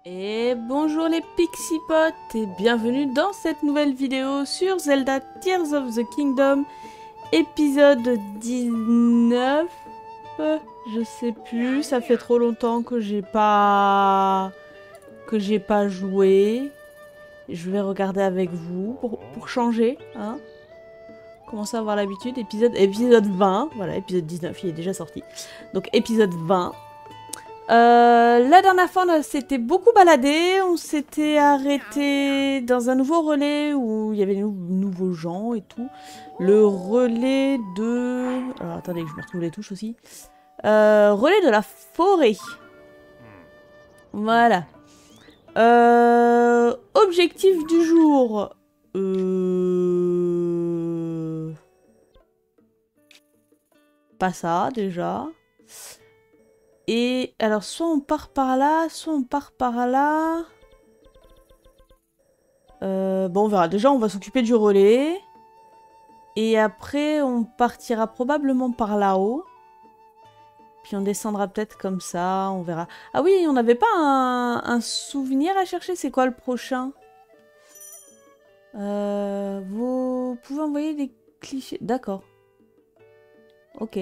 Et bonjour les Pixipotes et bienvenue dans cette nouvelle vidéo sur Zelda Tears of the Kingdom, épisode 19. Je sais plus, ça fait trop longtemps que j'ai pas joué. Je vais regarder avec vous pour changer, hein. Commencer à avoir l'habitude. Épisode 20, voilà, épisode 19, il est déjà sorti. Donc épisode 20. La dernière fois, on s'était beaucoup baladé. On s'était arrêté dans un nouveau relais où il y avait de nouveaux gens et tout. Le relais de... Alors, attendez, je me retrouve les touches aussi. Relais de la forêt. Voilà. Objectif du jour. Pas ça, déjà. Et alors, soit on part par là, soit on part par là. Bon, on verra. Déjà, on va s'occuper du relais. Et après, on partira probablement par là-haut. Puis on descendra peut-être comme ça, on verra. Ah oui, on n'avait pas un souvenir à chercher. C'est quoi le prochain? Vous pouvez envoyer des clichés. D'accord. Ok.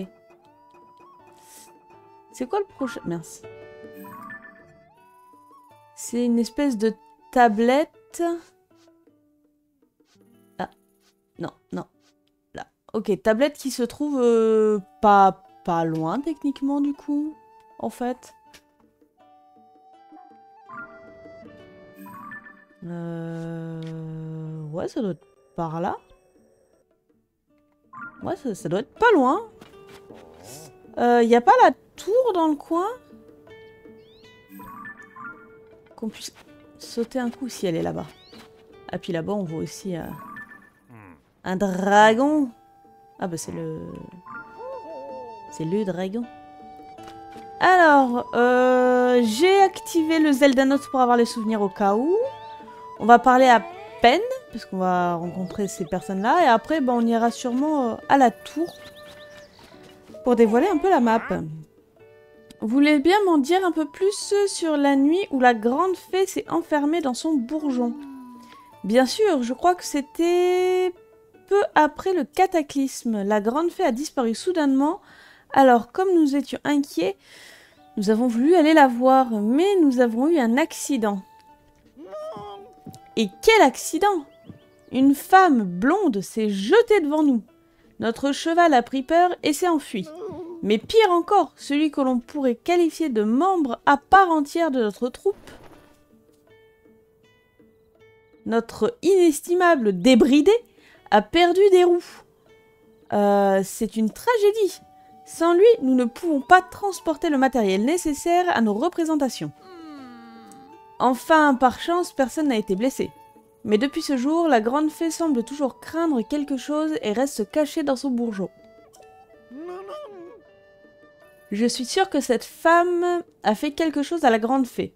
C'est quoi le prochain? Merci. C'est une espèce de tablette. Ah, non, non. Là. Ok, tablette qui se trouve pas loin techniquement du coup, en fait. Ouais, ça doit être par là. Ouais, ça doit être pas loin. Y a pas la tour dans le coin? Qu'on puisse sauter un coup si elle est là-bas. Ah, puis là-bas, on voit aussi un dragon. Ah bah c'est le... C'est le dragon. Alors, j'ai activé le Zelda Note pour avoir les souvenirs au cas où. On va parler à Pen, parce qu'on va rencontrer ces personnes-là. Et après, bah, on ira sûrement à la tour pour dévoiler un peu la map. Vous voulez bien m'en dire un peu plus sur la nuit où la grande fée s'est enfermée dans son bourgeon? Bien sûr, je crois que c'était peu après le cataclysme. La grande fée a disparu soudainement. Alors, comme nous étions inquiets, nous avons voulu aller la voir, mais nous avons eu un accident. Et quel accident! Une femme blonde s'est jetée devant nous. Notre cheval a pris peur et s'est enfui. Mais pire encore, celui que l'on pourrait qualifier de membre à part entière de notre troupe. Notre inestimable débridé a perdu des roues. C'est une tragédie. Sans lui, nous ne pouvons pas transporter le matériel nécessaire à nos représentations. Enfin, par chance, personne n'a été blessé. Mais depuis ce jour, la grande fée semble toujours craindre quelque chose et reste cachée dans son bourgeon. Je suis sûre que cette femme a fait quelque chose à la grande fée.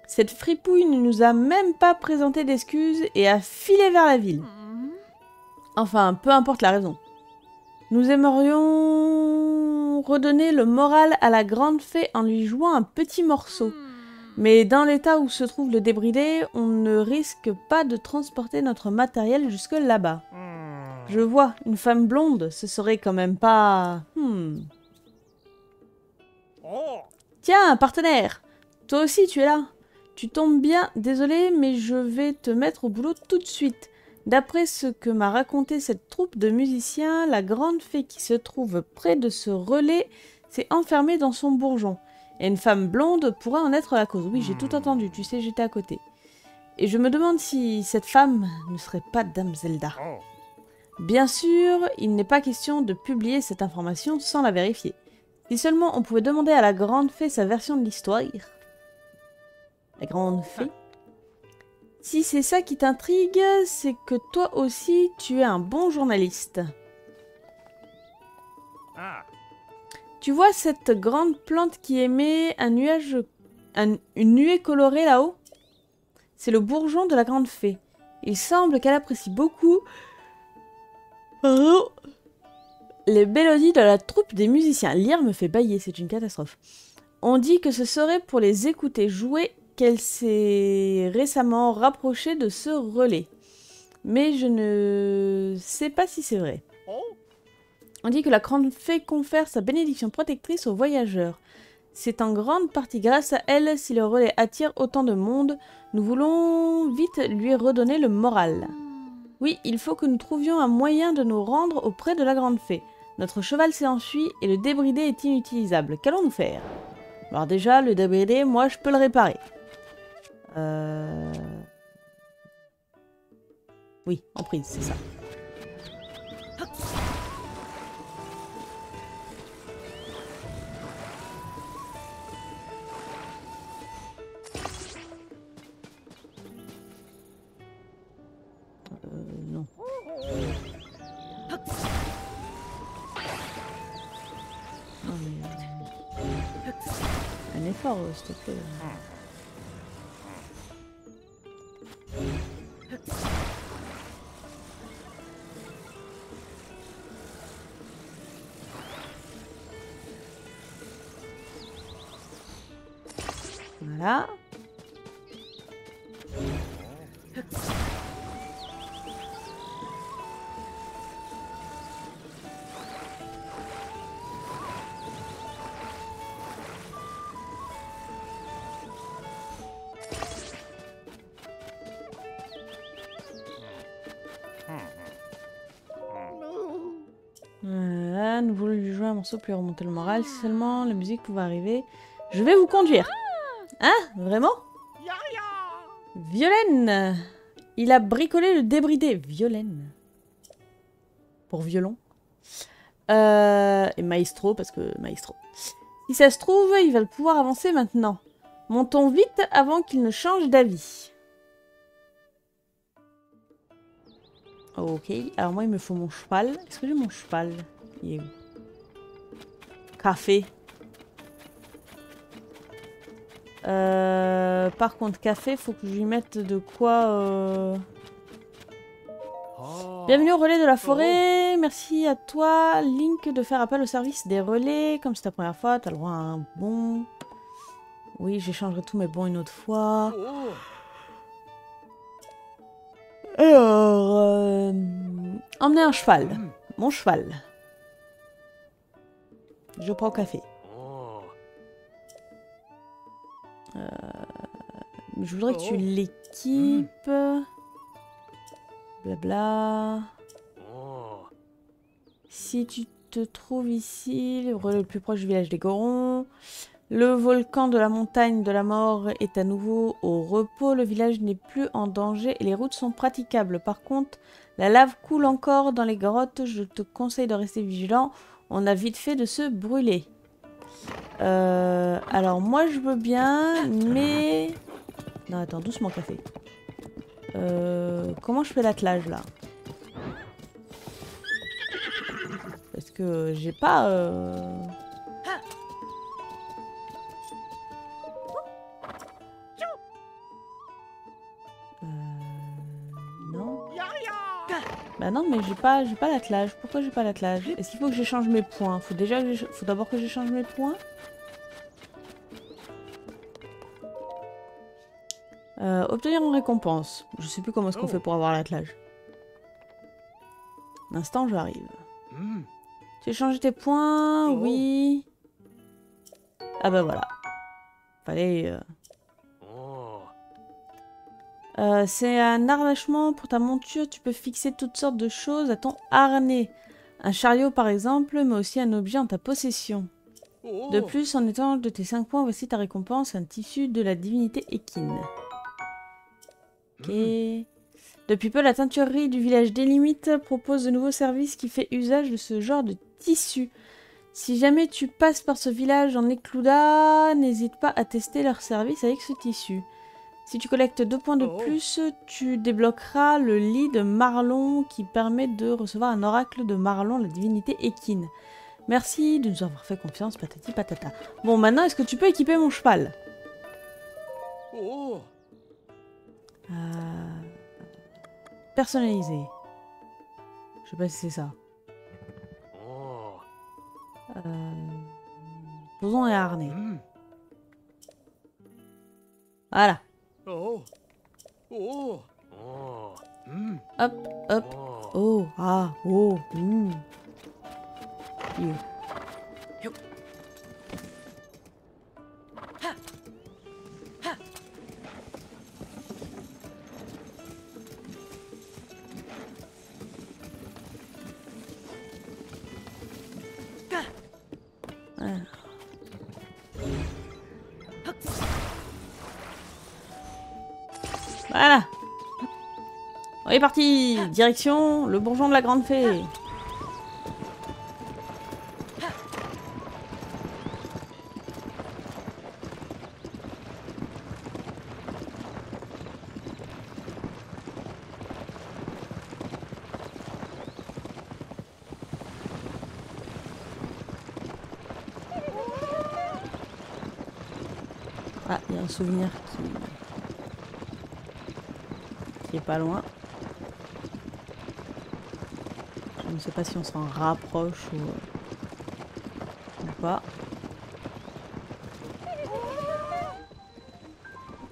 Cette fripouille ne nous a même pas présenté d'excuses et a filé vers la ville. Enfin, peu importe la raison. Nous aimerions redonner le moral à la grande fée en lui jouant un petit morceau. Mais dans l'état où se trouve le débridé, on ne risque pas de transporter notre matériel jusque là-bas. Je vois, une femme blonde, ce serait quand même pas... Tiens, partenaire! Toi aussi, tu es là. Tu tombes bien, désolé, mais je vais te mettre au boulot tout de suite. D'après ce que m'a raconté cette troupe de musiciens, la grande fée qui se trouve près de ce relais s'est enfermée dans son bourgeon. Et une femme blonde pourrait en être la cause. Oui, j'ai tout entendu, tu sais, j'étais à côté. Et je me demande si cette femme ne serait pas Dame Zelda. Bien sûr, il n'est pas question de publier cette information sans la vérifier. Si seulement on pouvait demander à la grande fée sa version de l'histoire. La grande fée. Si c'est ça qui t'intrigue, c'est que toi aussi, tu es un bon journaliste. Tu vois cette grande plante qui émet un nuage, une nuée colorée là-haut? C'est le bourgeon de la grande fée. Il semble qu'elle apprécie beaucoup les mélodies de la troupe des musiciens. Lire me fait bâiller, c'est une catastrophe. On dit que ce serait pour les écouter jouer qu'elle s'est récemment rapprochée de ce relais. Mais je ne sais pas si c'est vrai. On dit que la grande fée confère sa bénédiction protectrice aux voyageurs. C'est en grande partie grâce à elle si le relais attire autant de monde. Nous voulons vite lui redonner le moral. Oui, il faut que nous trouvions un moyen de nous rendre auprès de la grande fée. Notre cheval s'est enfui et le débridé est inutilisable. Qu'allons-nous faire? Alors déjà, le débridé, moi je peux le réparer. Oui, en prise, c'est ça. Non. Non mais... un effort, s'il te plaît. Voilà. Voilà, nous voulons lui jouer un morceau pour lui remonter le moral. Si seulement la musique pouvait arriver. Je vais vous conduire. Hein? Vraiment? Violaine! Il a bricolé le débridé. Violaine. Pour violon. Et maestro, parce que maestro. Si ça se trouve, il va pouvoir avancer maintenant. Montons vite avant qu'il ne change d'avis. Ok, alors moi il me faut mon cheval. Est-ce que j'ai mon cheval? Il est où? Café. Par contre, café, faut que je lui mette de quoi... Bienvenue au relais de la forêt. Merci à toi, Link, de faire appel au service des relais. Comme c'est ta première fois, t'as le droit à un bon. Oui, j'échangerai tous mes bons une autre fois. Alors... emmener un cheval. Mon cheval. Je prends café. Je voudrais que tu l'équipes. Blabla. Si tu te trouves ici, le relais le plus proche du village des Gorons. Le volcan de la montagne de la mort est à nouveau au repos. Le village n'est plus en danger et les routes sont praticables. Par contre, la lave coule encore dans les grottes. Je te conseille de rester vigilant. On a vite fait de se brûler. Alors moi je veux bien, mais... Non, attends, doucement café. Comment je fais l'attelage là? Parce que j'ai pas... Non. Bah non, mais j'ai pas l'attelage. Pourquoi j'ai pas l'attelage? Est-ce qu'il faut que j'échange mes points? Faut d'abord que j'échange mes points. Obtenir une récompense. Je sais plus comment est-ce qu'on fait pour avoir l'attelage. Un instant, j'arrive. Tu as changé tes points? Oui. Ah bah voilà. Fallait... c'est un harnachement pour ta monture. Tu peux fixer toutes sortes de choses à ton harnais. Un chariot par exemple, mais aussi un objet en ta possession. De plus, en échange de tes 5 points, voici ta récompense, un tissu de la divinité équine. Ok. Depuis peu, la teinturerie du village des Limites propose de nouveaux services qui fait usage de ce genre de tissu. Si jamais tu passes par ce village en Éclouda, n'hésite pas à tester leur service avec ce tissu. Si tu collectes 2 points de plus, tu débloqueras le lit de Marlon qui permet de recevoir un oracle de Marlon, la divinité équine. Merci de nous avoir fait confiance, patati patata. Bon, maintenant, est-ce que tu peux équiper mon cheval? Personnalisé. Je sais pas si c'est ça. Posons un harnais. Voilà. Oh. Oh. Hop, hop. Oh, ah, oh. You. Voilà. On est parti. Direction le bourgeon de la grande fée. Ah, il y a un souvenir qui est pas loin. Je ne sais pas si on s'en rapproche ou pas.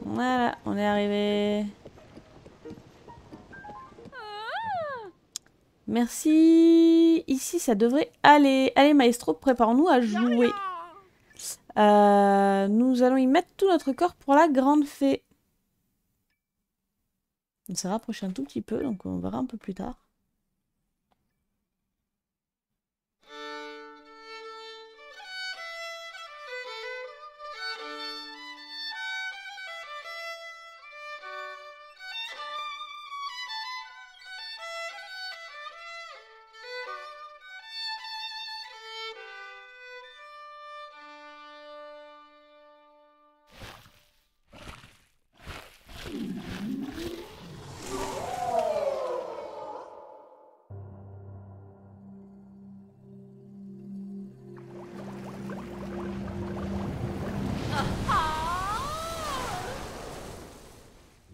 Voilà, on est arrivé. Merci. Ici, ça devrait aller. Allez, Maestro, préparons-nous à jouer. Nous allons y mettre tout notre corps pour la grande fée. On s'est rapproché un tout petit peu, donc on verra un peu plus tard.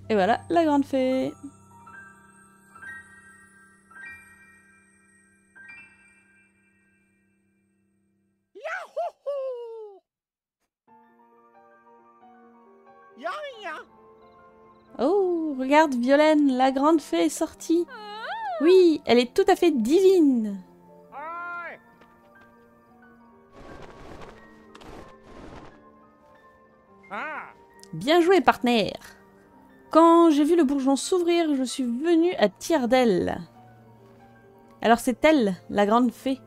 Et voilà, la grande fée. Oh, regarde, Violaine, la grande fée est sortie. Oui, elle est tout à fait divine. Bien joué, partenaire. Quand j'ai vu le bourgeon s'ouvrir, je suis venue à tire d'aile. Alors c'est elle, la grande fée.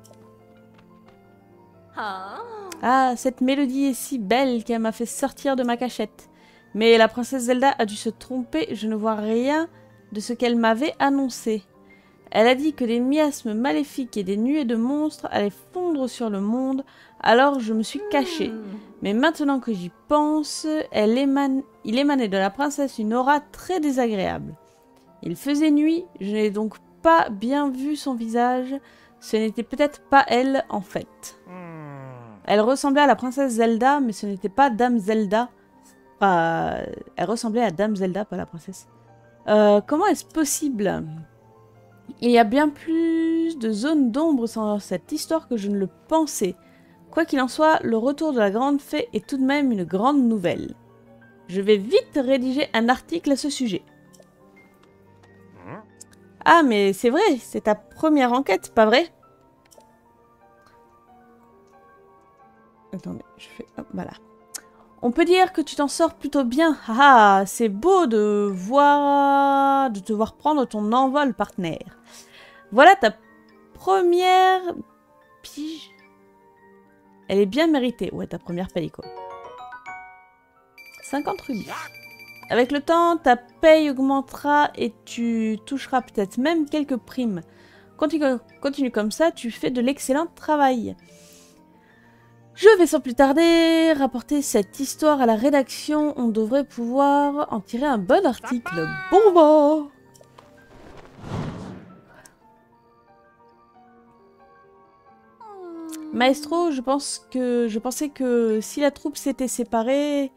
Ah, cette mélodie est si belle qu'elle m'a fait sortir de ma cachette. Mais la princesse Zelda a dû se tromper, je ne vois rien de ce qu'elle m'avait annoncé. Elle a dit que des miasmes maléfiques et des nuées de monstres allaient fondre sur le monde, alors je me suis cachée. Mais maintenant que j'y pense, il émanait de la princesse une aura très désagréable. Il faisait nuit, je n'ai donc pas bien vu son visage, ce n'était peut-être pas elle en fait. Elle ressemblait à la princesse Zelda, mais ce n'était pas Dame Zelda. Elle ressemblait à Dame Zelda, pas la princesse. Comment est-ce possible ? Il y a bien plus de zones d'ombre dans cette histoire que je ne le pensais. Quoi qu'il en soit, le retour de la grande fée est tout de même une grande nouvelle. Je vais vite rédiger un article à ce sujet. Ah, mais c'est vrai, c'est ta première enquête, pas vrai ? Attendez, je fais... Hop, voilà. On peut dire que tu t'en sors plutôt bien. Ah, c'est beau de te voir prendre ton envol, partenaire. Voilà ta première pige. Elle est bien méritée. Ouais, ta première paye, quoi. 50 rubis. Avec le temps, ta paye augmentera et tu toucheras peut-être même quelques primes. Continue comme ça, tu fais de l'excellent travail. Je vais sans plus tarder rapporter cette histoire à la rédaction. On devrait pouvoir en tirer un bon article. Bon bah. Maestro, je pensais que si la troupe s'était séparée,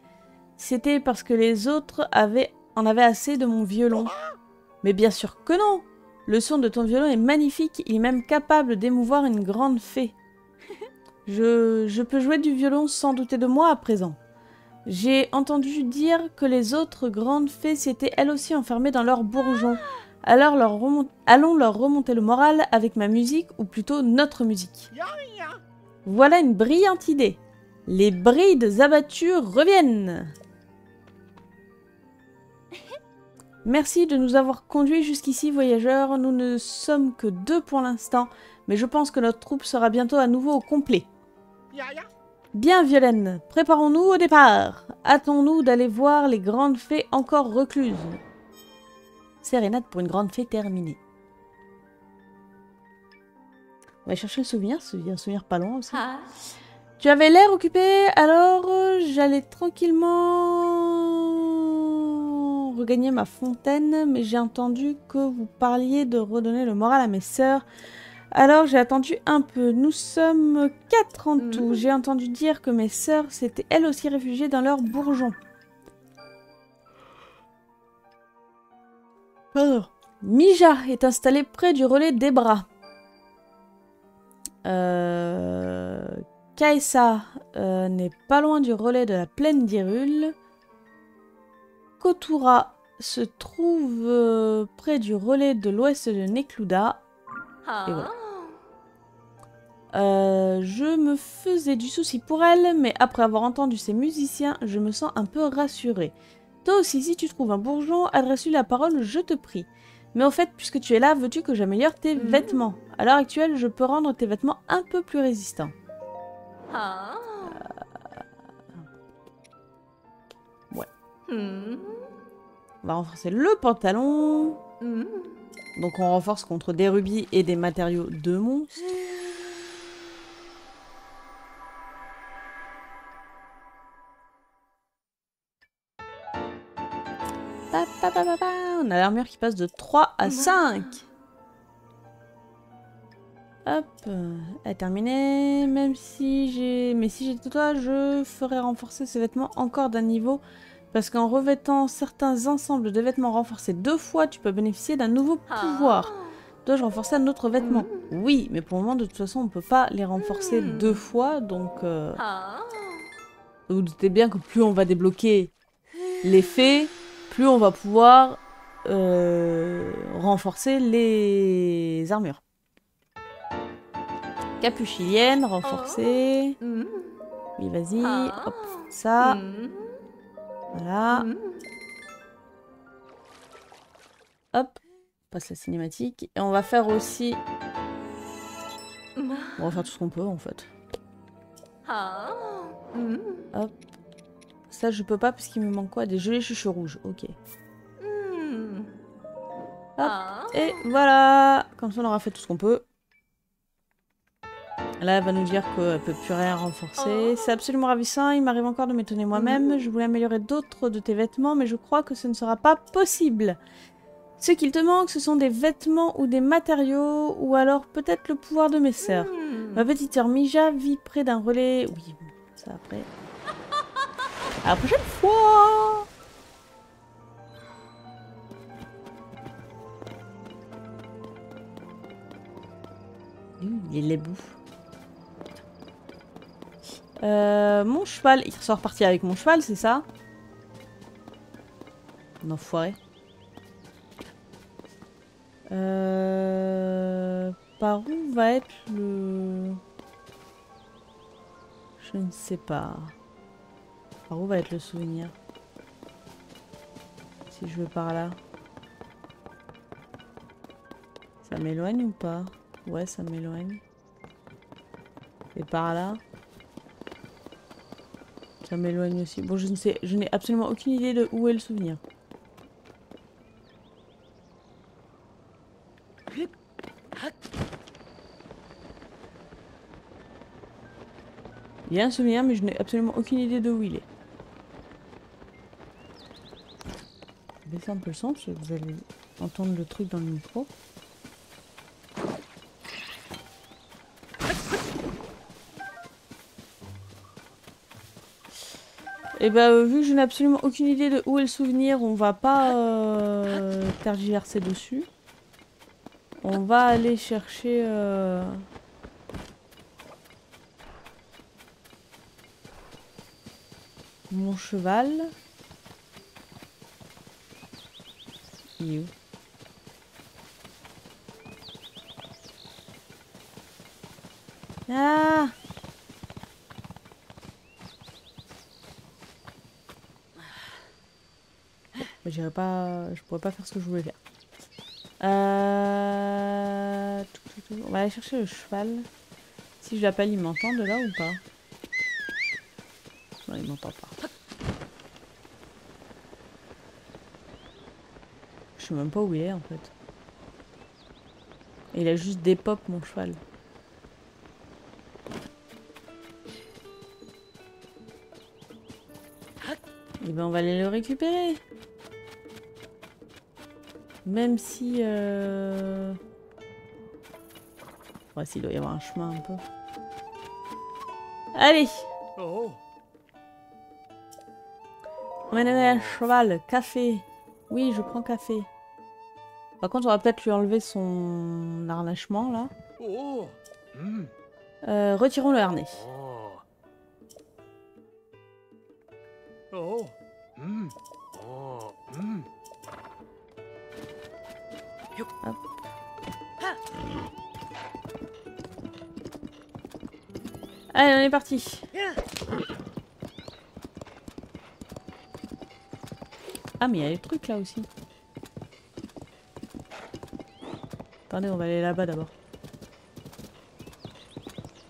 c'était parce que les autres en avaient assez de mon violon. Mais bien sûr que non. Le son de ton violon est magnifique. Il est même capable d'émouvoir une grande fée. Je peux jouer du violon sans douter de moi à présent. J'ai entendu dire que les autres grandes fées s'étaient elles aussi enfermées dans leur bourgeon. Alors allons leur remonter le moral avec ma musique, ou plutôt notre musique. Voilà une brillante idée. Les brides abattues reviennent. Merci de nous avoir conduits jusqu'ici, voyageurs. Nous ne sommes que 2 pour l'instant, mais je pense que notre troupe sera bientôt à nouveau au complet. Bien, Violaine, préparons-nous au départ. Hâtons-nous d'aller voir les grandes fées encore recluses. Sérénade pour une grande fée terminée. On va chercher le souvenir, un souvenir pas loin aussi. Tu avais l'air occupé, alors j'allais tranquillement regagner ma fontaine, mais j'ai entendu que vous parliez de redonner le moral à mes sœurs. Alors j'ai attendu un peu. Nous sommes 4 en tout. J'ai entendu dire que mes sœurs s'étaient elles aussi réfugiées dans leur bourgeon. Mija est installée près du relais des bras. Kaisa n'est pas loin du relais de la plaine d'Hyrule. Kotura se trouve près du relais de l'ouest de Nekluda. Et voilà. Je me faisais du souci pour elle, mais après avoir entendu ces musiciens, je me sens un peu rassurée. Toi aussi, si tu trouves un bourgeon, adresse-lui la parole, je te prie. Mais au fait, puisque tu es là, veux-tu que j'améliore tes vêtements? À l'heure actuelle, je peux rendre tes vêtements un peu plus résistants. Ouais. On va renforcer le pantalon. Donc on renforce contre des rubis et des matériaux de monstres. On a l'armure qui passe de 3 à 5. Hop, elle est terminée. Même si j'ai... Mais si j'étais toi, je ferais renforcer ces vêtements encore d'un niveau. Parce qu'en revêtant certains ensembles de vêtements renforcés 2 fois, tu peux bénéficier d'un nouveau pouvoir. Dois-je renforcer un autre vêtement? Oui, mais pour le moment, de toute façon, on ne peut pas les renforcer 2 fois. Donc, vous vous doutez bien que plus on va débloquer les fées, plus on va pouvoir renforcer les armures. Capuchilienne, renforcée. Oui, vas-y. Hop, ça. Voilà. Hop. Passe la cinématique. Et on va faire aussi... On va faire tout ce qu'on peut, en fait. Hop. Ça, je peux pas parce qu'il me manque quoi? Des gelées chuches rouges. Ok. Hop. Et voilà. Comme ça, on aura fait tout ce qu'on peut. Là, elle va nous dire qu'elle peut plus rien renforcer. C'est absolument ravissant. Il m'arrive encore de m'étonner moi-même. Je voulais améliorer d'autres de tes vêtements, mais je crois que ce ne sera pas possible. Ce qu'il te manque, ce sont des vêtements ou des matériaux, ou alors peut-être le pouvoir de mes sœurs. Ma petite sœur Mija vit près d'un relais... Oui, bon, ça après... À la prochaine fois! Il les bouffe. Mon cheval, il sort partir avec mon cheval, c'est ça? Enfoiré. Par où va être le... Je ne sais pas. Par où va être le souvenir? Si je veux par là. Ça m'éloigne ou pas? Ouais, ça m'éloigne. Et par là? Ça m'éloigne aussi. Bon, je ne sais, je n'ai absolument aucune idée de où est le souvenir. Il y a un souvenir, mais je n'ai absolument aucune idée de où il est. Je vais baisser un peu le son, parce que vous allez entendre le truc dans le micro. Et bah vu que je n'ai absolument aucune idée de où est le souvenir, on va pas tergiverser dessus. On va aller chercher... Mon cheval. Il est où? Ah! J'irai pas... Je pourrais pas faire ce que je voulais faire. On va aller chercher le cheval. Si je l'appelle, il m'entend de là ou pas? Non, il m'entend pas. Je sais même pas où il est en fait. Et il a juste des pop mon cheval. Et ben on va aller le récupérer. Même si... Ouais, s'il doit y avoir un chemin un peu. Allez! Oh. Emmenez un cheval, café. Oui, je prends café. Par contre, on va peut-être lui enlever son harnachement, là. Oh. Retirons le harnais. Oh. Hop. Allez, on est parti. Ah, mais il y a des trucs là aussi. Attendez, on va aller là-bas d'abord.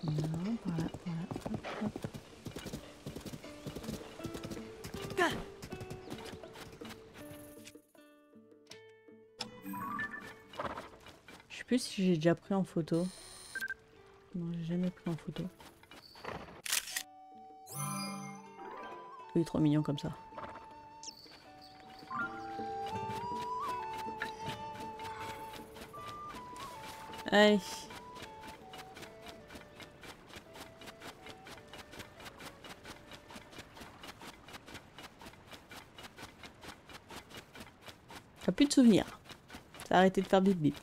Non, par là, hop, hop. Je sais plus si j'ai déjà pris en photo. Non, j'ai jamais pris en photo. Il est trop mignon comme ça. Allez. T'as plus de souvenirs. Ça a arrêté de faire bip bip.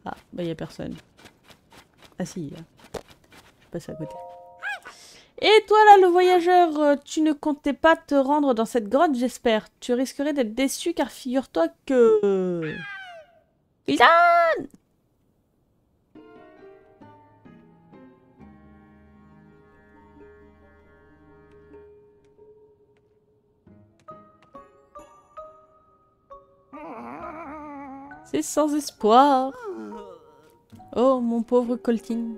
Ah, bah y a personne. Ah si, là. Je passe à côté. Et toi là, le voyageur, tu ne comptais pas te rendre dans cette grotte, j'espère. Tu risquerais d'être déçu car figure-toi que... Ildan! C'est sans espoir. Oh, mon pauvre Coltin.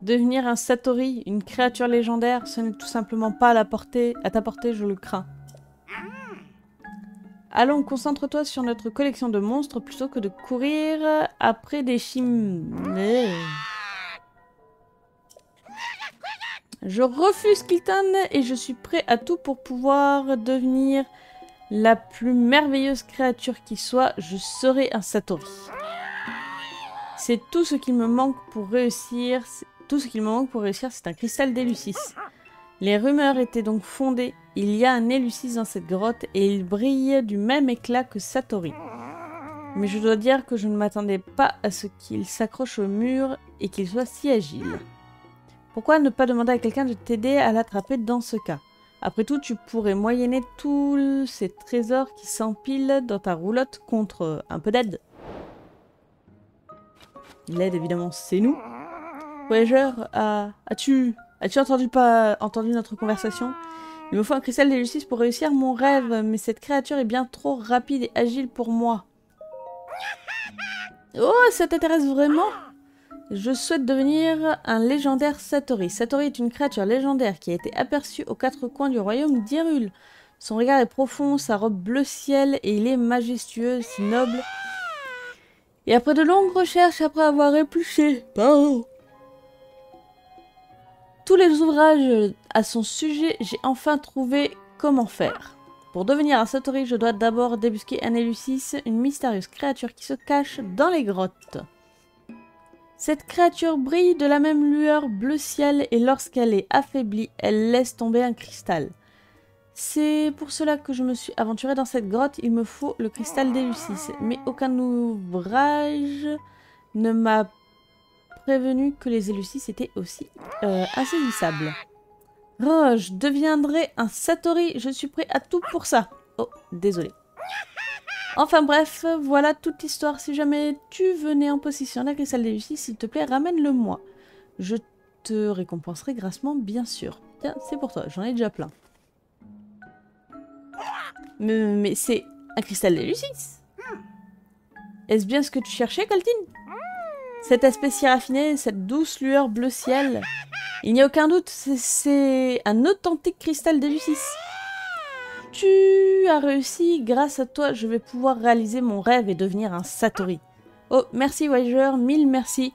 Devenir un Satori, une créature légendaire, ce n'est tout simplement pas à ta portée, je le crains. Allons, concentre-toi sur notre collection de monstres plutôt que de courir après des Je refuse Kiltan et je suis prêt à tout pour pouvoir devenir la plus merveilleuse créature qui soit. Je serai un Satori. C'est tout ce qu'il me manque pour réussir. Tout ce qu'il me manque pour réussir, c'est un cristal d'Elucis. Les rumeurs étaient donc fondées. Il y a un Elucis dans cette grotte et il brille du même éclat que Satori. Mais je dois dire que je ne m'attendais pas à ce qu'il s'accroche au mur et qu'il soit si agile. Pourquoi ne pas demander à quelqu'un de t'aider à l'attraper dans ce cas? Après tout, tu pourrais moyenner tous ces trésors qui s'empilent dans ta roulotte contre un peu d'aide. L'aide, évidemment, c'est nous. Voyageur, as-tu entendu notre conversation? Il me faut un cristal d'Elucis pour réussir mon rêve, mais cette créature est bien trop rapide et agile pour moi. Oh, ça t'intéresse vraiment? Je souhaite devenir un légendaire Satori. Satori est une créature légendaire qui a été aperçue aux quatre coins du royaume d'Hyrule. Son regard est profond, sa robe bleu ciel, et il est majestueux, si noble. Et après de longues recherches, après avoir épluché tous les ouvrages à son sujet, j'ai enfin trouvé comment faire. Pour devenir un Satori, je dois d'abord débusquer un Elucis, une mystérieuse créature qui se cache dans les grottes. Cette créature brille de la même lueur bleu ciel et lorsqu'elle est affaiblie, elle laisse tomber un cristal. C'est pour cela que je me suis aventurée dans cette grotte. Il me faut le cristal d'Éleusis. Mais aucun ouvrage ne m'a prévenu que les Éleusis étaient aussi insaisissables. Oh, je deviendrai un Satori. Je suis prêt à tout pour ça. Oh, désolé. Enfin bref, voilà toute l'histoire. Si jamais tu venais en possession d'un cristal d'Éleusis, s'il te plaît, ramène-le-moi. Je te récompenserai grassement, bien sûr. Tiens, c'est pour toi. J'en ai déjà plein. Mais c'est un cristal d'Éleusis. Est-ce bien ce que tu cherchais, Coltine? Cet aspect si raffiné, cette douce lueur bleu ciel. Il n'y a aucun doute, c'est un authentique cristal d'Éleusis. Tu as réussi, grâce à toi, je vais pouvoir réaliser mon rêve et devenir un Satori. Oh, merci Voyager, mille merci.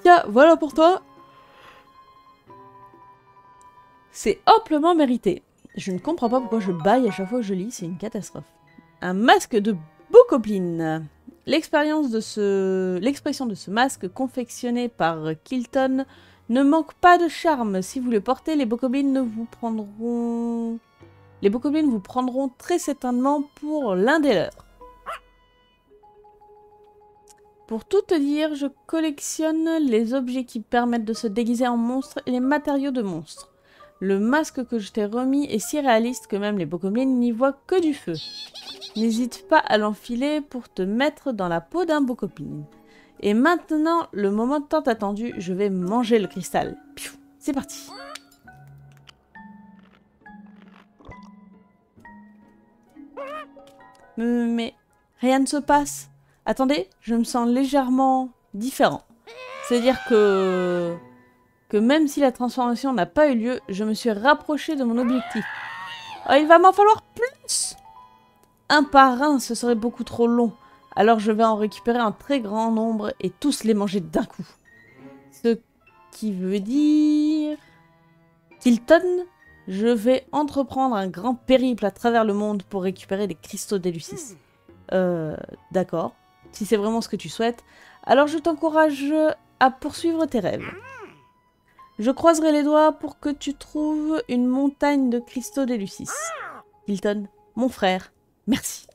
Tiens, voilà pour toi. C'est amplement mérité. Je ne comprends pas pourquoi je baille à chaque fois que je lis, c'est une catastrophe. Un masque de bokoblin. L'expression de ce masque confectionné par Kilton ne manque pas de charme. Si vous le portez, les bokoblins vous prendront très certainement pour l'un des leurs. Pour tout te dire, je collectionne les objets qui permettent de se déguiser en monstre et les matériaux de monstres. Le masque que je t'ai remis est si réaliste que même les bokoblins n'y voient que du feu. N'hésite pas à l'enfiler pour te mettre dans la peau d'un bokoblin. Et maintenant, le moment tant attendu, je vais manger le cristal. C'est parti. Mais rien ne se passe. Attendez, je me sens légèrement différent. C'est-à-dire que même si la transformation n'a pas eu lieu, je me suis rapproché de mon objectif. Oh, il va m'en falloir plus! Un par un, ce serait beaucoup trop long. Alors je vais en récupérer un très grand nombre et tous les manger d'un coup. Ce qui veut dire... Kilton, je vais entreprendre un grand périple à travers le monde pour récupérer des cristaux d'Éleusis. D'accord. Si c'est vraiment ce que tu souhaites, alors je t'encourage à poursuivre tes rêves. Je croiserai les doigts pour que tu trouves une montagne de cristaux d'Éleusis. Kilton, mon frère, merci.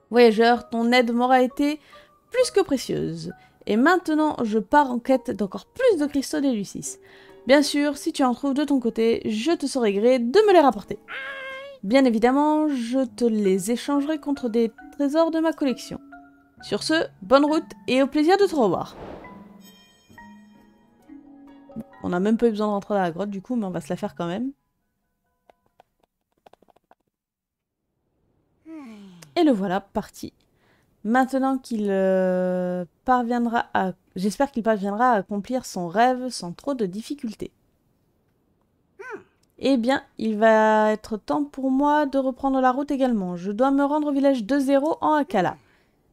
Voyageur, ton aide m'aura été plus que précieuse. Et maintenant, je pars en quête d'encore plus de cristaux d'Éleusis. Bien sûr, si tu en trouves de ton côté, je te saurai gré de me les rapporter. Bien évidemment, je te les échangerai contre des trésors de ma collection. Sur ce, bonne route et au plaisir de te revoir. On n'a même pas eu besoin de rentrer dans la grotte du coup, mais on va se la faire quand même. Et le voilà, parti. Maintenant qu'il parviendra à... J'espère qu'il parviendra à accomplir son rêve sans trop de difficultés. Eh bien, il va être temps pour moi de reprendre la route également. Je dois me rendre au village 2-0 en Akala.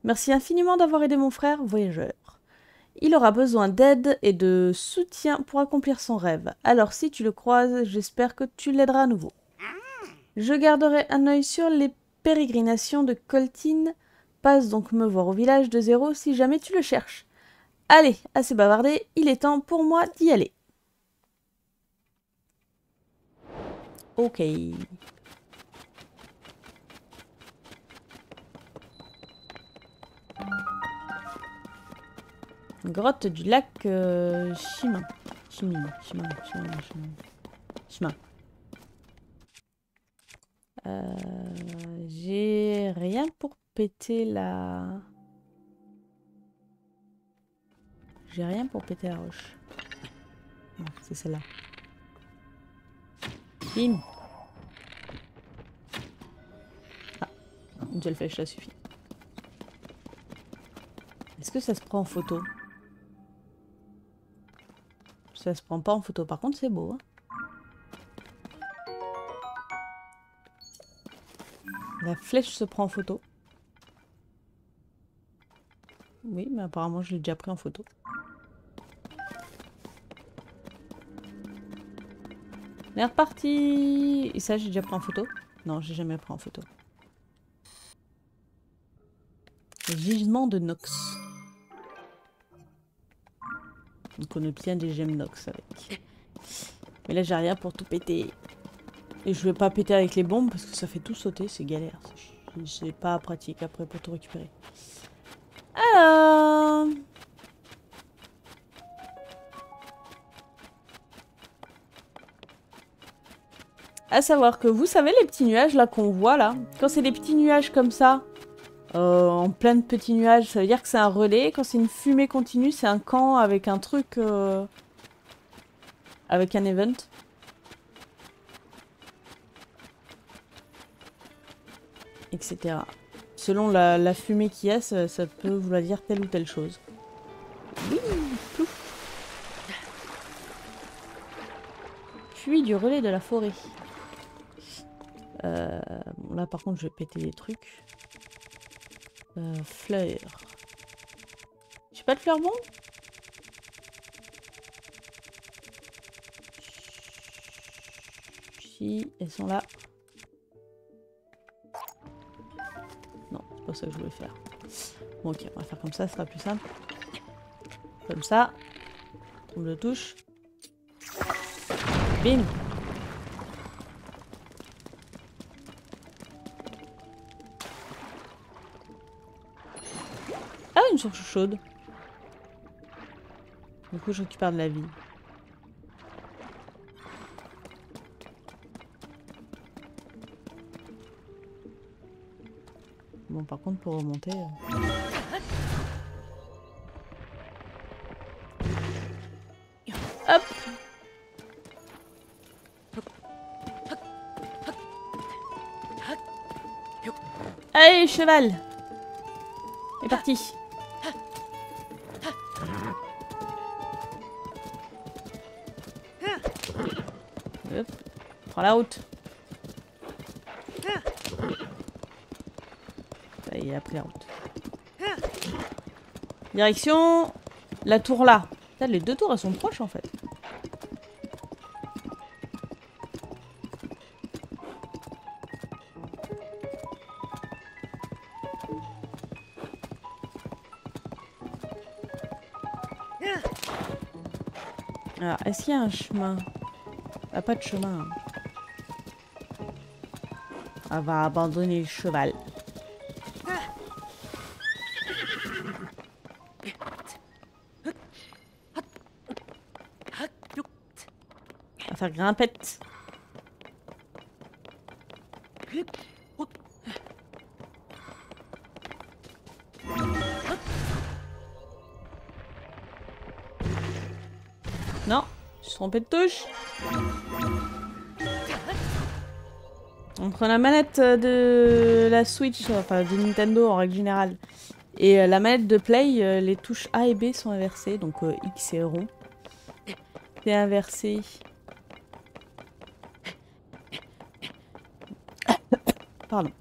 Merci infiniment d'avoir aidé mon frère, voyageur. Il aura besoin d'aide et de soutien pour accomplir son rêve. Alors si tu le croises, j'espère que tu l'aideras à nouveau. Je garderai un œil sur les pérégrinations de Coltine. Passe donc me voir au village 2-0 si jamais tu le cherches. Allez, assez bavardé, il est temps pour moi d'y aller. Ok. Grotte du lac Shima. J'ai rien pour péter la... J'ai rien pour péter la roche. Non, c'est celle-là. Bim. Ah, une seule flèche, ça suffit. Est-ce que ça se prend en photo? Ça se prend pas en photo. Par contre, c'est beau. Hein. La flèche se prend en photo. Oui, mais apparemment, je l'ai déjà pris en photo. On est reparti. Et ça, j'ai déjà pris en photo? Non, j'ai jamais pris en photo. Gisement de Nox. Donc on obtient des gemmes Nox avec. Mais là, j'ai rien pour tout péter. Et je vais pas péter avec les bombes parce que ça fait tout sauter, c'est galère. C'est pas pratique après pour tout récupérer. Alors... À savoir que vous savez les petits nuages là qu'on voit là, quand c'est des petits nuages comme ça, en plein de petits nuages, ça veut dire que c'est un relais. Quand c'est une fumée continue, c'est un camp avec un truc, avec un event. Etc. Selon la fumée qu'il y a, ça peut vouloir dire telle ou telle chose. Oui, plouf. Fuis du relais de la forêt. Bon, là par contre je vais péter des trucs. Fleurs. J'ai pas de fleurs bon? Si, elles sont là. Non, c'est pas ça que je voulais faire. Bon ok, on va faire comme ça sera plus simple. Comme ça. On le touche. Bim! Ah, une source chaude. Du coup, je récupère de la vie. Bon, par contre, pour remonter... Hop! Allez, cheval! C'est parti! Hop, prends la route. Ça y est, il a pris la route. Direction la tour là. Putain, les deux tours elles sont proches en fait. Alors, est-ce qu'il y a un chemin? Ah, pas de chemin. On va abandonner le cheval. On va faire grimpette. Non, je suis trompée de touche. Entre la manette de la Switch, enfin de Nintendo en règle générale, et la manette de Play, les touches A et B sont inversées, donc X et rond. C'est inversé. Pardon.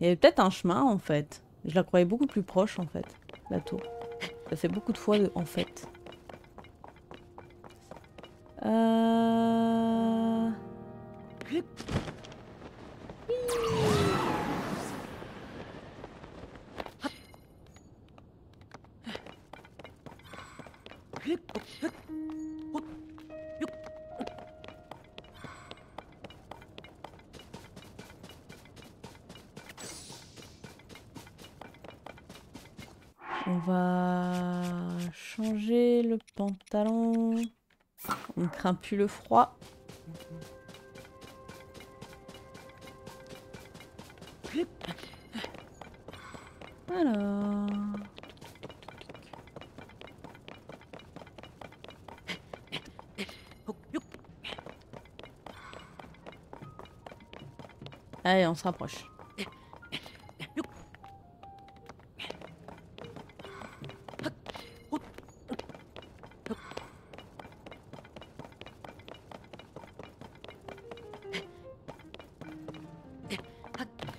Il y avait peut-être un chemin en fait. Je la croyais beaucoup plus proche en fait, la tour. Ça fait beaucoup de fois en fait. On va changer le pantalon. On ne craint plus le froid. Alors... Allez, on se rapproche.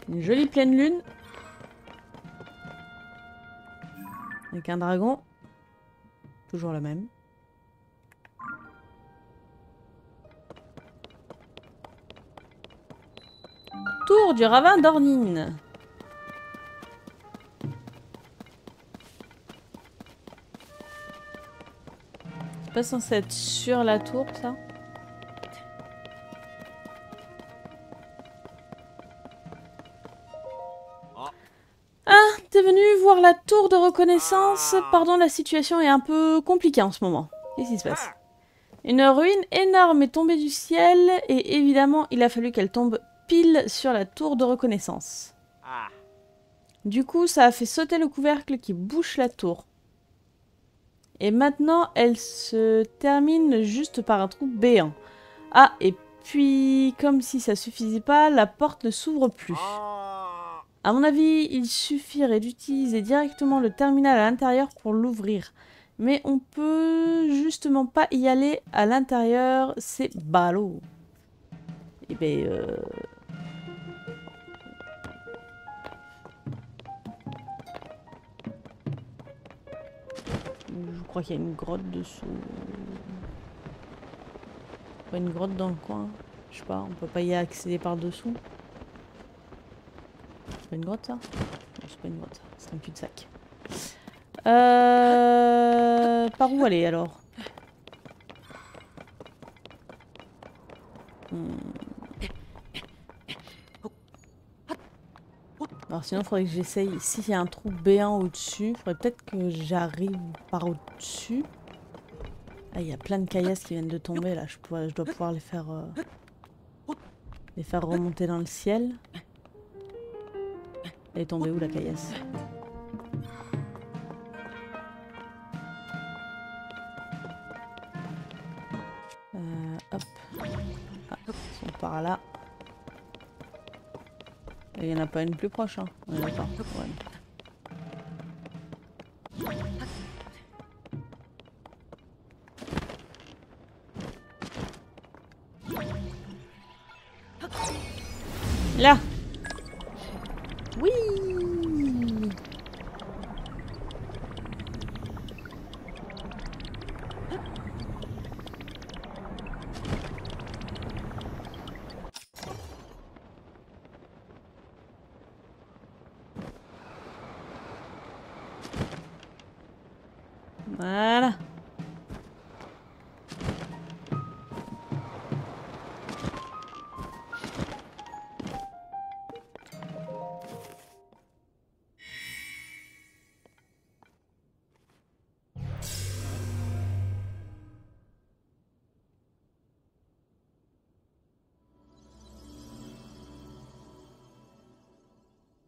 Une jolie pleine lune. Avec un dragon. Toujours le même. Tour du ravin d'Ornine. Pas censé être sur la tour, ça? Ah, t'es venu voir la tour de reconnaissance? Pardon, la situation est un peu compliquée en ce moment. Qu'est-ce qui se passe? Une ruine énorme est tombée du ciel et évidemment, il a fallu qu'elle tombe pile sur la tour de reconnaissance. Du coup, ça a fait sauter le couvercle qui bouche la tour. Et maintenant, elle se termine juste par un trou béant. Ah, et puis, comme si ça suffisait pas, la porte ne s'ouvre plus. À mon avis, il suffirait d'utiliser directement le terminal à l'intérieur pour l'ouvrir. Mais on peut justement pas y aller à l'intérieur, c'est ballot. Eh ben, je crois qu'il y a une grotte dessous. Pas une grotte dans le coin. Je sais pas, on peut pas y accéder par dessous. C'est pas une grotte ça? Non, c'est pas une grotte ça, c'est un cul-de-sac. Par où aller alors? Alors sinon, il faudrait que j'essaye. S'il y a un trou béant au-dessus, il faudrait peut-être que j'arrive par au-dessus. Ah, il y a plein de caillasses qui viennent de tomber là. Je dois pouvoir les faire remonter dans le ciel. Elle est tombée où la caillasse? Hop. Ah, ils sont par là. Il n'y en a pas une plus proche, hein. On est d'accord. Ouais. Là. Oui. Voilà.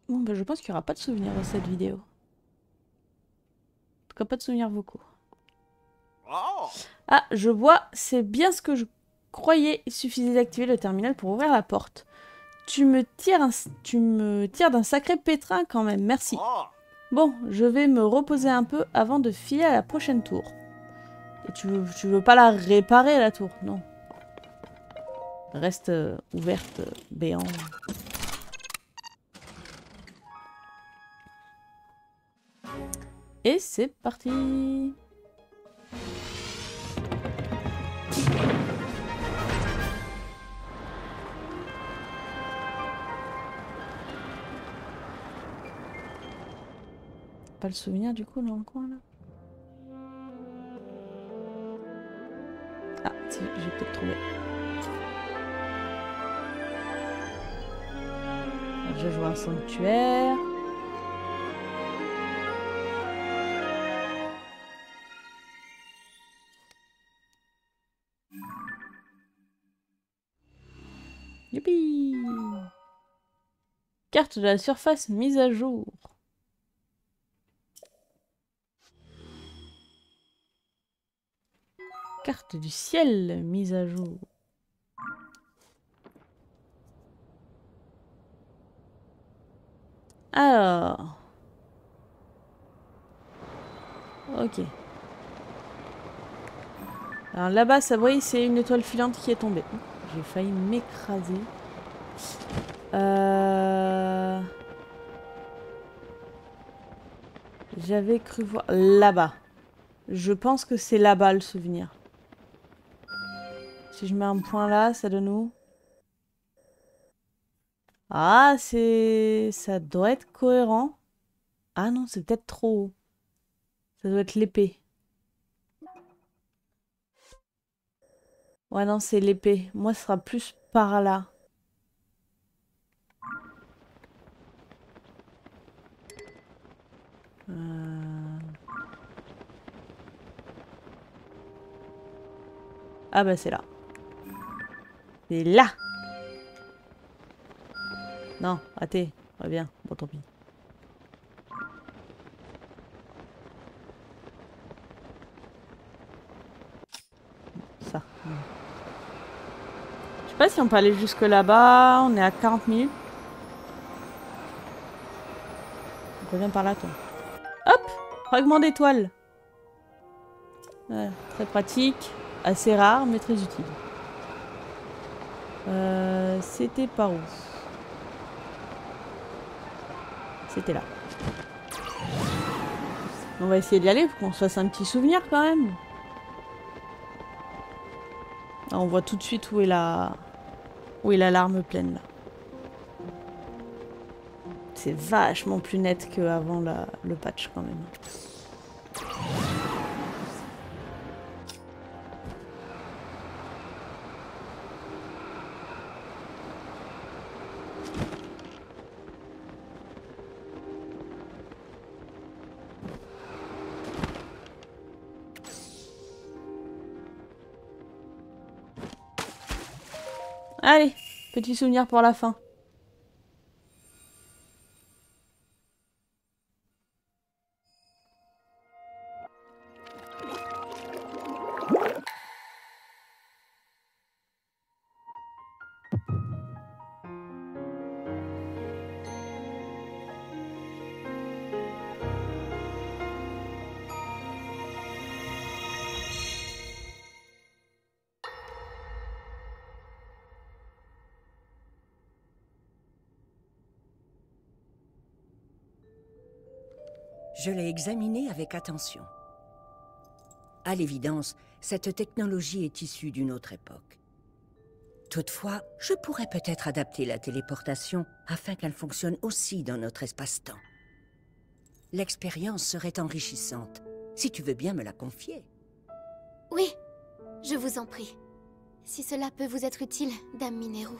Bon, bah, je pense qu'il n'y aura pas de souvenirs dans cette vidéo. En tout cas, pas de souvenirs vocaux. Ah, je vois, c'est bien ce que je croyais. Il suffisait d'activer le terminal pour ouvrir la porte. Tu me tires d'un sacré pétrin quand même, merci. Bon, je vais me reposer un peu avant de filer à la prochaine tour. Et tu veux pas la réparer la tour, non. Reste ouverte, béant. Et c'est parti. Pas le souvenir du coup dans le coin là. Ah, si, j'ai peut-être trouvé. Je vois un sanctuaire. Youpi! Carte de la surface mise à jour. Carte du ciel mise à jour. Alors. Ok. Alors là-bas, ça brille, c'est une étoile filante qui est tombée. J'ai failli m'écraser. J'avais cru voir... Là-bas. Je pense que c'est là-bas le souvenir. Si je mets un point là, ça donne où? Ah, c'est... Ça doit être cohérent. Ah non, c'est peut-être trop haut. Ça doit être l'épée. Ouais, non, c'est l'épée. Moi, ce sera plus par là. Ah bah c'est là. C'est là. Non, raté. Reviens. Bon, tant pis. Ça. Je sais pas si on peut aller jusque là-bas. On est à 40 minutes. On revient par là, toi. Hop! Fragment d'étoile. Voilà, très pratique. Assez rare, mais très utile. C'était par où? C'était là. On va essayer d'y aller pour qu'on se fasse un petit souvenir quand même. Ah, on voit tout de suite où est la larme pleine là. C'est vachement plus net qu'avant le patch quand même. Allez, petit souvenir pour la fin. Je l'ai examiné avec attention. À l'évidence, cette technologie est issue d'une autre époque. Toutefois, je pourrais peut-être adapter la téléportation afin qu'elle fonctionne aussi dans notre espace-temps. L'expérience serait enrichissante, si tu veux bien me la confier. Oui, je vous en prie. Si cela peut vous être utile, Dame Mineru.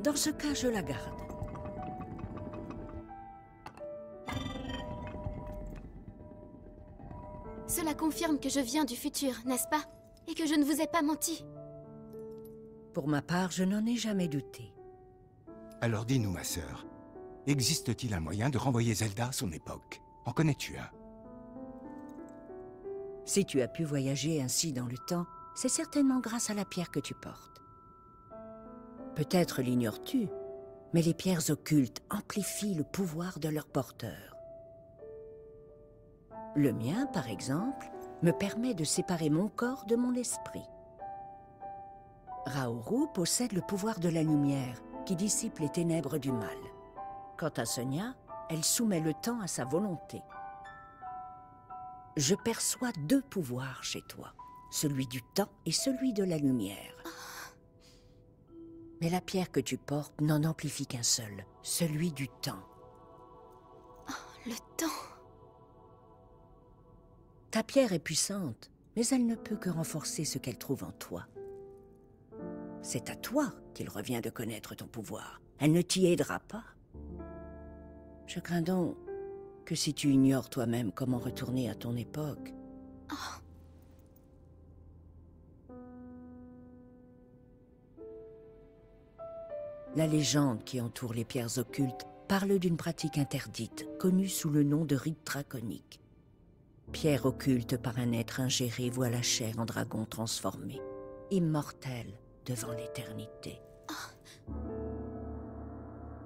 Dans ce cas, je la garde. Cela confirme que je viens du futur, n'est-ce pas? Et que je ne vous ai pas menti. Pour ma part, je n'en ai jamais douté. Alors dis-nous, ma sœur, existe-t-il un moyen de renvoyer Zelda à son époque? En connais-tu un? Si tu as pu voyager ainsi dans le temps, c'est certainement grâce à la pierre que tu portes. Peut-être l'ignores-tu, mais les pierres occultes amplifient le pouvoir de leur porteur. Le mien, par exemple, me permet de séparer mon corps de mon esprit. Raoru possède le pouvoir de la lumière, qui dissipe les ténèbres du mal. Quant à Sonia, elle soumet le temps à sa volonté. Je perçois deux pouvoirs chez toi, celui du temps et celui de la lumière. Mais la pierre que tu portes n'en amplifie qu'un seul, celui du temps. Le temps. Ta pierre est puissante, mais elle ne peut que renforcer ce qu'elle trouve en toi. C'est à toi qu'il revient de connaître ton pouvoir. Elle ne t'y aidera pas. Je crains donc que si tu ignores toi-même comment retourner à ton époque... La légende qui entoure les pierres occultes parle d'une pratique interdite, connue sous le nom de rite draconique. Pierre occulte par un être ingéré voit la chair en dragon transformé, immortel devant l'éternité.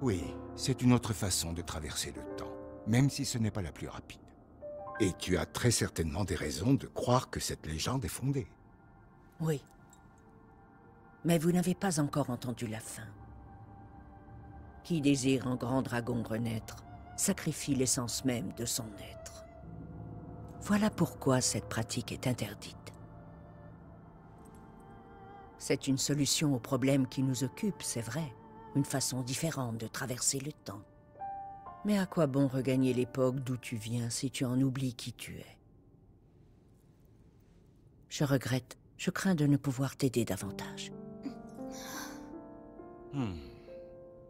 Oui, c'est une autre façon de traverser le temps, même si ce n'est pas la plus rapide. Et tu as très certainement des raisons de croire que cette légende est fondée. Oui. Mais vous n'avez pas encore entendu la fin. Qui désire un grand dragon renaître, sacrifie l'essence même de son être. Voilà pourquoi cette pratique est interdite. C'est une solution au problème qui nous occupe, c'est vrai. Une façon différente de traverser le temps. Mais à quoi bon regagner l'époque d'où tu viens si tu en oublies qui tu es? Je regrette, Je crains de ne pouvoir t'aider davantage.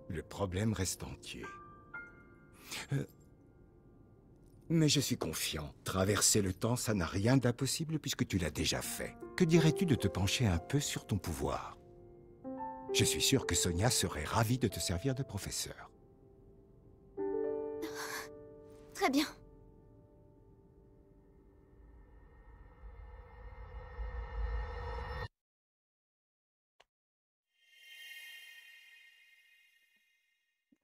Le problème reste entier. Mais je suis confiant. Traverser le temps, ça n'a rien d'impossible puisque tu l'as déjà fait. Que dirais-tu de te pencher un peu sur ton pouvoir? Je suis sûr que Sonia serait ravie de te servir de professeur. Très bien.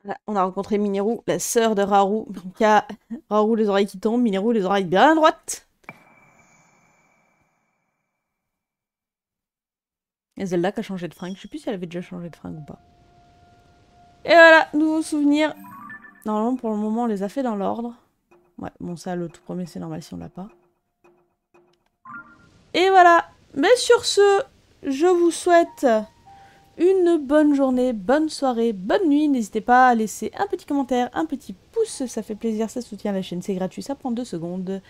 Voilà, on a rencontré Mineru, la sœur de Raoru, qui a Raoru les oreilles qui tombent, Mineru les oreilles bien droites. Et Zelda qui a changé de fringue. Je sais plus si elle avait déjà changé de fringue ou pas. Et voilà, nouveaux souvenirs. Normalement, pour le moment, on les a fait dans l'ordre. Ouais, bon ça, le tout premier, c'est normal si on l'a pas. Et voilà. Mais sur ce, je vous souhaite une bonne journée, bonne soirée, bonne nuit. N'hésitez pas à laisser un petit commentaire, un petit pouce, ça fait plaisir, ça soutient la chaîne, c'est gratuit, ça prend 2 secondes.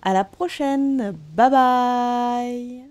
À la prochaine, bye bye.